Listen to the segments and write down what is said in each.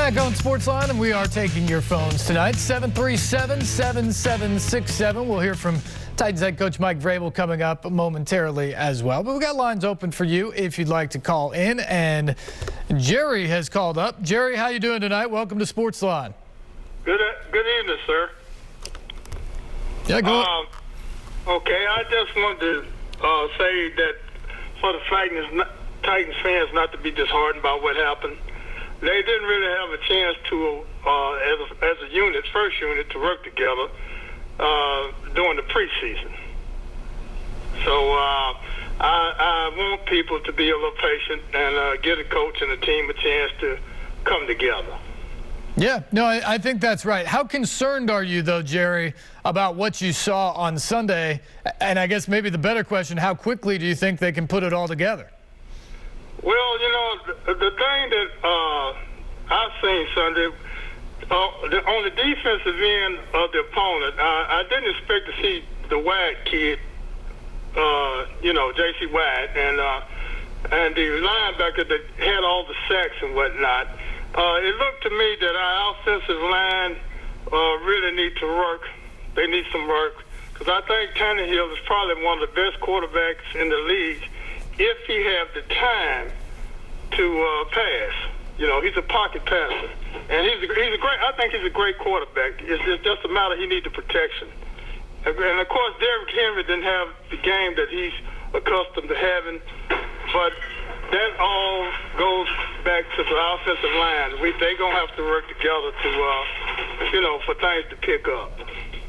Back on SportsLine, and we are taking your phones tonight. 737-7767. We'll hear from Titans head coach Mike Vrabel coming up momentarily as well. But we got lines open for you if you'd like to call in. And Jerry has called up. Jerry, how you doing tonight? Welcome to SportsLine. Good evening, sir. Yeah, go on. Okay, I just wanted to say that for the Titans fans not to be disheartened by what happened. They didn't really have a chance to, as a unit, first unit, to work together during the preseason. So I want people to be a little patient and give the coach and the team a chance to come together. Yeah, no, I think that's right. How concerned are you, though, Jerry, about what you saw on Sunday? And I guess maybe the better question, how quickly do you think they can put it all together? Well, you know, the thing that I've seen Sunday, on the defensive end of the opponent, I didn't expect to see the White kid, J.C. White, and the linebacker that had all the sacks and whatnot. It looked to me that our offensive line really need to work. They need some work, because I think Tannehill is probably one of the best quarterbacks in the league if he has the time to pass. You know, he's a pocket passer, and he's a great. I think he's a great quarterback. It's just a matter he needs the protection. And of course, Derrick Henry didn't have the game that he's accustomed to having, but that all goes back to the offensive line. They're gonna have to work together to, for things to pick up.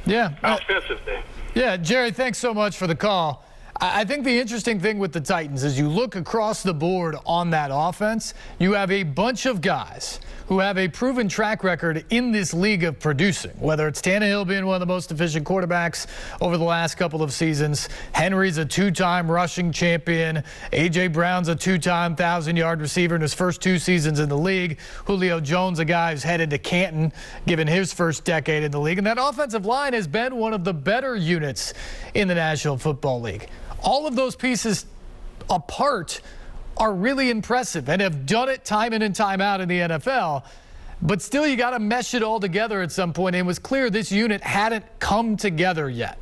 Yeah. Offensively. Yeah, Jerry, thanks so much for the call. I think the interesting thing with the Titans is you look across the board on that offense, you have a bunch of guys who have a proven track record in this league of producing, whether it's Tannehill being one of the most efficient quarterbacks over the last couple of seasons. Henry's a two-time rushing champion. A.J. Brown's a two-time 1,000-yard receiver in his first 2 seasons in the league. Julio Jones, a guy who's headed to Canton, given his first decade in the league. And that offensive line has been one of the better units in the National Football League. All of those pieces apart are really impressive and have done it time in and time out in the NFL. But still, you got to mesh it all together at some point. And it was clear this unit hadn't come together yet.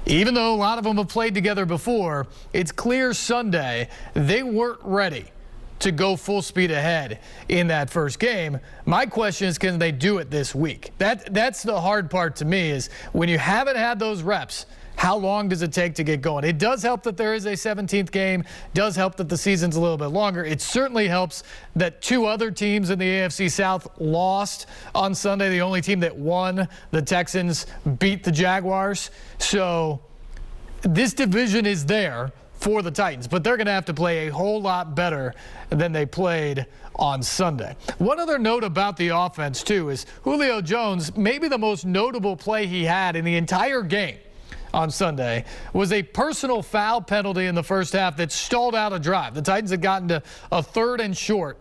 Even though a lot of them have played together before, it's clear Sunday they weren't ready to go full speed ahead in that first game. My question is, can they do it this week? That's the hard part to me, is when you haven't had those reps, how long does it take to get going? It does help that there is a 17th game, does help that the season's a little bit longer. It certainly helps that 2 other teams in the AFC South lost on Sunday. The only team that won, the Texans, beat the Jaguars. So this division is there for the Titans, but they're going to have to play a whole lot better than they played on Sunday. One other note about the offense, too, is Julio Jones, maybe the most notable play he had in the entire game on Sunday, was a personal foul penalty in the first half that stalled out a drive. The Titans had gotten to a 3rd and short.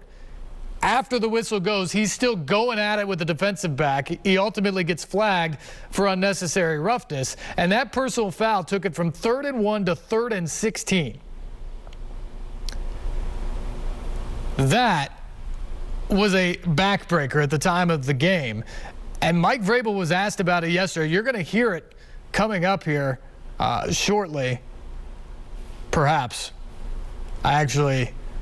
After the whistle goes, he's still going at it with the defensive back. He ultimately gets flagged for unnecessary roughness, and that personal foul took it from 3rd and 1 to 3rd and 16. That was a backbreaker at the time of the game, and Mike Vrabel was asked about it yesterday. You're going to hear it coming up here shortly, perhaps.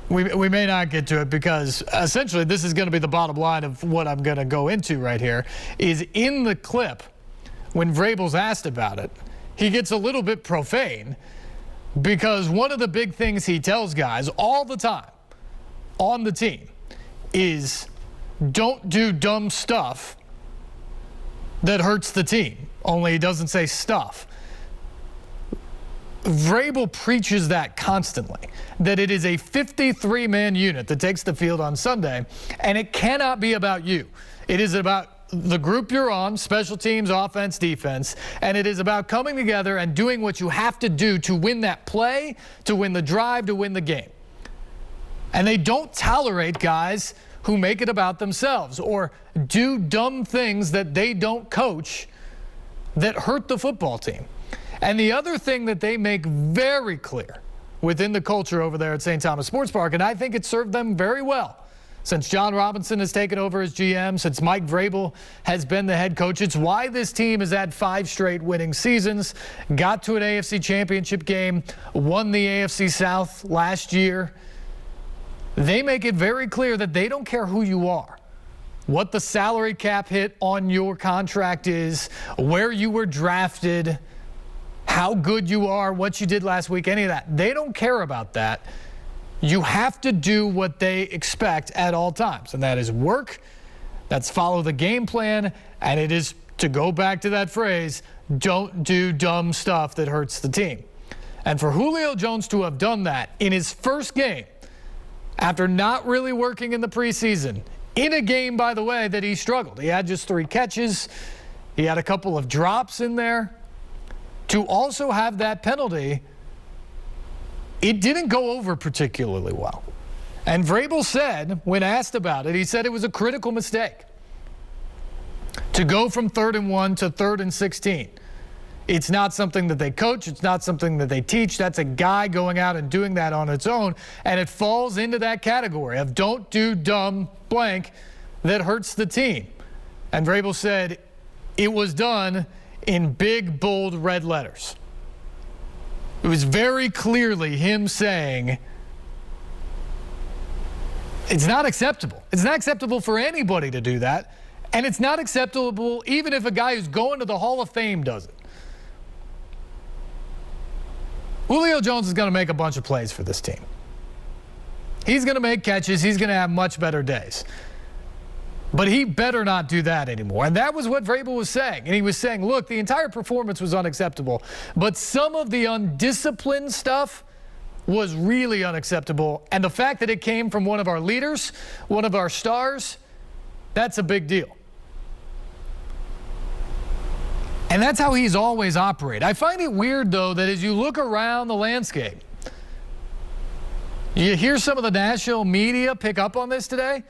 We may not get to it, because essentially this is going to be the bottom line of what I'm going to go into right here. Is in the clip, when Vrabel's asked about it, he gets a little bit profane, because one of the big things he tells guys all the time on the team is don't do dumb stuff that hurts the team. Only he doesn't say stuff. Vrabel preaches that constantly, that it is a 53-man unit that takes the field on Sunday, and it cannot be about you. It is about the group you're on, special teams, offense, defense, and it is about coming together and doing what you have to do to win that play, to win the drive, to win the game. And they don't tolerate guys who make it about themselves or do dumb things that they don't coach that hurt the football team. And the other thing that they make very clear within the culture over there at St. Thomas Sports Park, and I think it served them very well since John Robinson has taken over as GM, since Mike Vrabel has been the head coach. It's why this team has had 5 straight winning seasons, got to an AFC championship game, won the AFC South last year. They make it very clear that they don't care who you are, what the salary cap hit on your contract is, where you were drafted, how good you are, what you did last week, any of that. They don't care about that. You have to do what they expect at all times, and that is work, that's follow the game plan, and it is, to go back to that phrase, don't do dumb stuff that hurts the team. And for Julio Jones to have done that in his first game, after not really working in the preseason, in a game, by the way, that he struggled. He had just 3 catches. He had a couple of drops in there. To also have that penalty, it didn't go over particularly well. And Vrabel said, when asked about it, he said it was a critical mistake to go from 3rd and 1 to 3rd and 16. It's not something that they coach. It's not something that they teach. That's a guy going out and doing that on its own. And it falls into that category of don't do dumb blank that hurts the team. And Vrabel said it was done in big, bold red letters. It was very clearly him saying it's not acceptable. It's not acceptable for anybody to do that. And it's not acceptable even if a guy who's going to the Hall of Fame does it. Julio Jones is going to make a bunch of plays for this team. He's going to make catches. He's going to have much better days. But he better not do that anymore. And that was what Vrabel was saying. And he was saying, look, the entire performance was unacceptable, but some of the undisciplined stuff was really unacceptable. And the fact that it came from one of our leaders, one of our stars, that's a big deal. And that's how he's always operated. I find it weird, though, that as you look around the landscape, you hear some of the national media pick up on this today,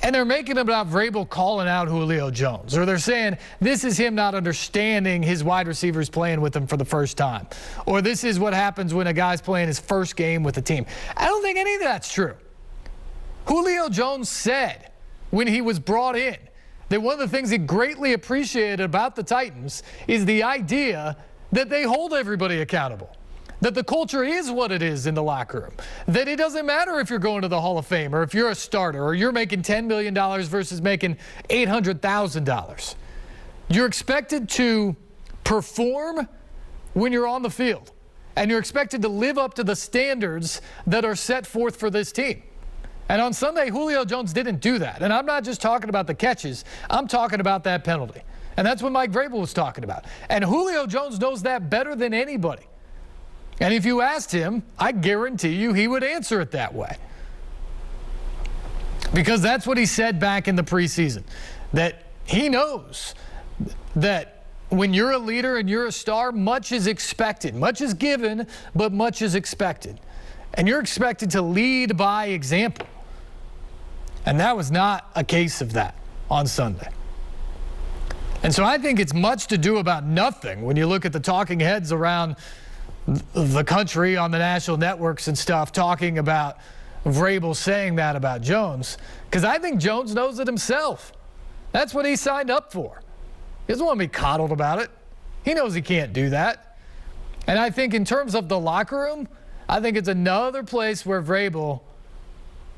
and they're making it about Vrabel calling out Julio Jones. Or they're saying this is him not understanding his wide receivers playing with him for the first time. Or this is what happens when a guy's playing his first game with the team. I don't think any of that's true. Julio Jones said when he was brought in that one of the things he greatly appreciated about the Titans is the idea that they hold everybody accountable. That the culture is what it is in the locker room. That it doesn't matter if you're going to the Hall of Fame or if you're a starter or you're making $10 million versus making $800,000. You're expected to perform when you're on the field. And you're expected to live up to the standards that are set forth for this team. And on Sunday, Julio Jones didn't do that. And I'm not just talking about the catches. I'm talking about that penalty. And that's what Mike Vrabel was talking about. And Julio Jones knows that better than anybody. And if you asked him, I guarantee you he would answer it that way. Because that's what he said back in the preseason. That he knows that when you're a leader and you're a star, much is expected. Much is given, but much is expected. And you're expected to lead by example. And that was not a case of that on Sunday. And so I think it's much to do about nothing when you look at the talking heads around the country on the national networks and stuff talking about Vrabel saying that about Jones, because I think Jones knows it himself. That's what he signed up for. He doesn't want to be coddled about it. He knows he can't do that. And I think in terms of the locker room, I think it's another place where Vrabel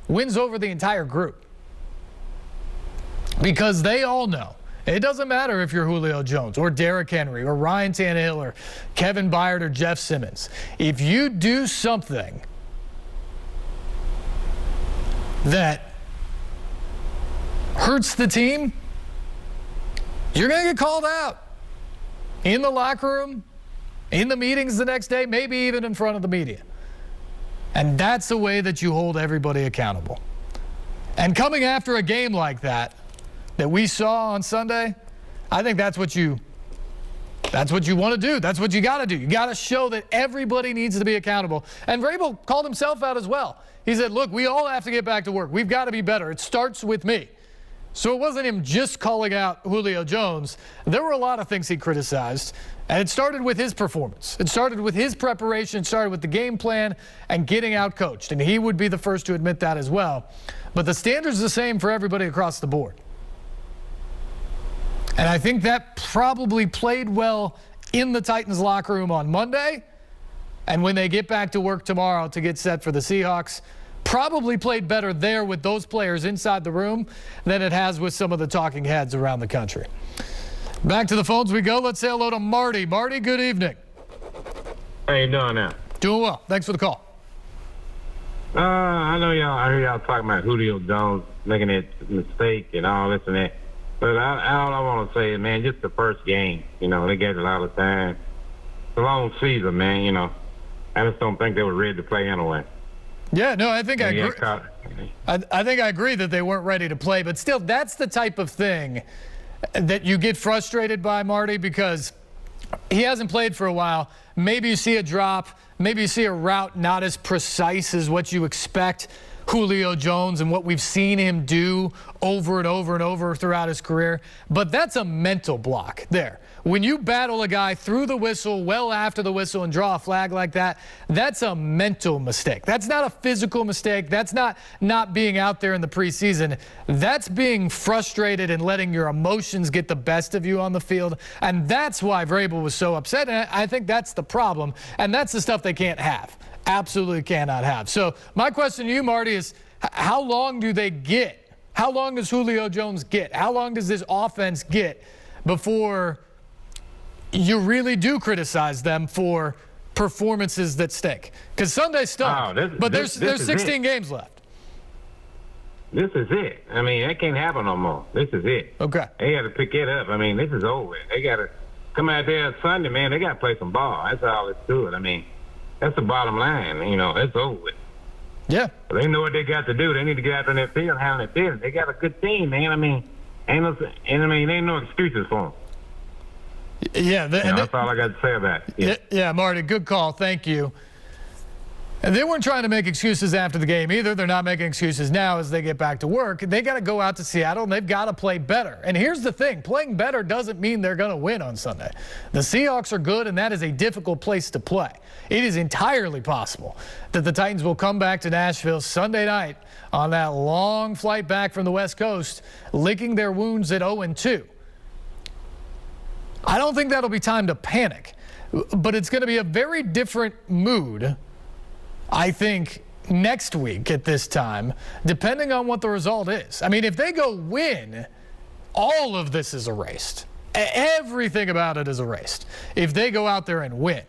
wins over the entire group. Because they all know. It doesn't matter if you're Julio Jones or Derrick Henry or Ryan Tannehill or Kevin Byard or Jeff Simmons. If you do something that hurts the team, you're going to get called out in the locker room, in the meetings the next day, maybe even in front of the media. And that's the way that you hold everybody accountable. And coming after a game like that we saw on Sunday, I think that's what you want to do. That's what you got to do. You got to show that everybody needs to be accountable. And Vrabel called himself out as well. He said, look, we all have to get back to work. We've got to be better. It starts with me. So it wasn't him just calling out Julio Jones. There were a lot of things he criticized, and it started with his performance. It started with his preparation. It started with the game plan and getting out coached. And he would be the first to admit that as well. but the standard's the same for everybody across the board. And I think that probably played well in the Titans locker room on Monday. And when they get back to work tomorrow to get set for the Seahawks, probably played better there with those players inside the room than it has with some of the talking heads around the country. Back to the phones we go. Let's say hello to Marty. Marty, good evening. How you doing now? Doing well. Thanks for the call. I know y'all. I hear y'all talking about Julio Jones making that mistake and all this and that. But all I want to say is, man, just the first game. You know, they get a lot of time. It's a long season, man. You know, I just don't think they were ready to play anyway. Yeah, no, I think I agree. I think I agree that they weren't ready to play, but still, that's the type of thing that you get frustrated by, Marty, because he hasn't played for a while. Maybe you see a drop. Maybe you see a route not as precise as what you expect Julio Jones and what we've seen him do over and over and over throughout his career. But that's a mental block there. When you battle a guy through the whistle, well after the whistle, and draw a flag like that, that's a mental mistake. That's not a physical mistake. That's not being out there in the preseason. That's being frustrated and letting your emotions get the best of you on the field. And that's why Vrabel was so upset. And I think that's the problem. And that's the stuff they can't have. Absolutely cannot have. So my question to you, Marty, is how long do they get? How long does Julio Jones get? How long does this offense get before you really do criticize them for performances that stink? Because Sunday stunk, but there's 16 games left. This is it. I mean, that can't happen no more. This is it. Okay. They got to pick it up. I mean, this is over. They got to come out there Sunday, man. They got to play some ball. That's all it's to it. I mean, that's the bottom line. You know, it's over with. Yeah. They know what they got to do. They need to get out on that field and handle their business. They got a good team, man. I mean, ain't no excuses for them. Yeah, that's all I got to say about it. Yeah, Marty, good call. Thank you. And they weren't trying to make excuses after the game either. They're not making excuses now as they get back to work. They got to go out to Seattle, and they've got to play better. And here's the thing. Playing better doesn't mean they're going to win on Sunday. The Seahawks are good, and that is a difficult place to play. It is entirely possible that the Titans will come back to Nashville Sunday night on that long flight back from the West Coast, licking their wounds at 0-2. I don't think that'll be time to panic, but it's going to be a very different mood, I think, next week at this time, depending on what the result is. I mean, if they go win, all of this is erased. Everything about it is erased if they go out there and win.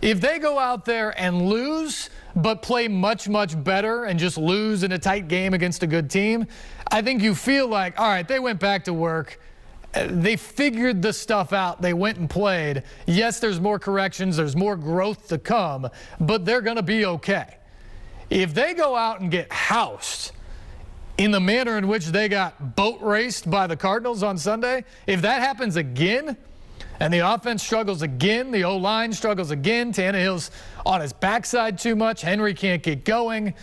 If they go out there and lose, but play much, much better and just lose in a tight game against a good team, I think you feel like, all right, they went back to work. They figured the stuff out. They went and played. Yes, there's more corrections. There's more growth to come, but they're going to be okay. If they go out and get housed in the manner in which they got boat raced by the Cardinals on Sunday, if that happens again and the offense struggles again, the O-line struggles again, Tannehill's on his backside too much, Henry can't get going,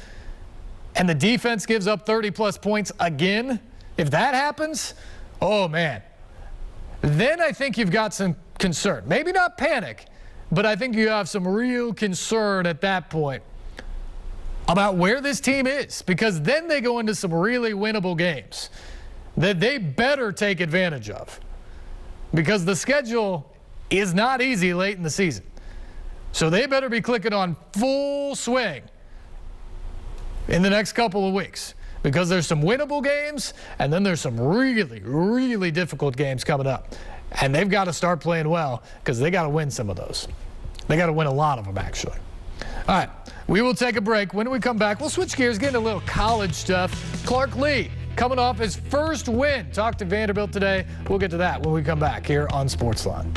and the defense gives up 30-plus points again, if that happens, oh, man. Then I think you've got some concern. Maybe not panic, but I think you have some real concern at that point about where this team is, because then they go into some really winnable games that they better take advantage of, because the schedule is not easy late in the season. So they better be clicking on full swing in the next couple of weeks, because there's some winnable games, and then there's some really, really difficult games coming up. And they've got to start playing well, because they got to win some of those. They got to win a lot of them, actually. All right, we will take a break. When we come back, we'll switch gears, get into a little college stuff. Clark Lee coming off his first win. Talked to Vanderbilt today. We'll get to that when we come back here on SportsLine.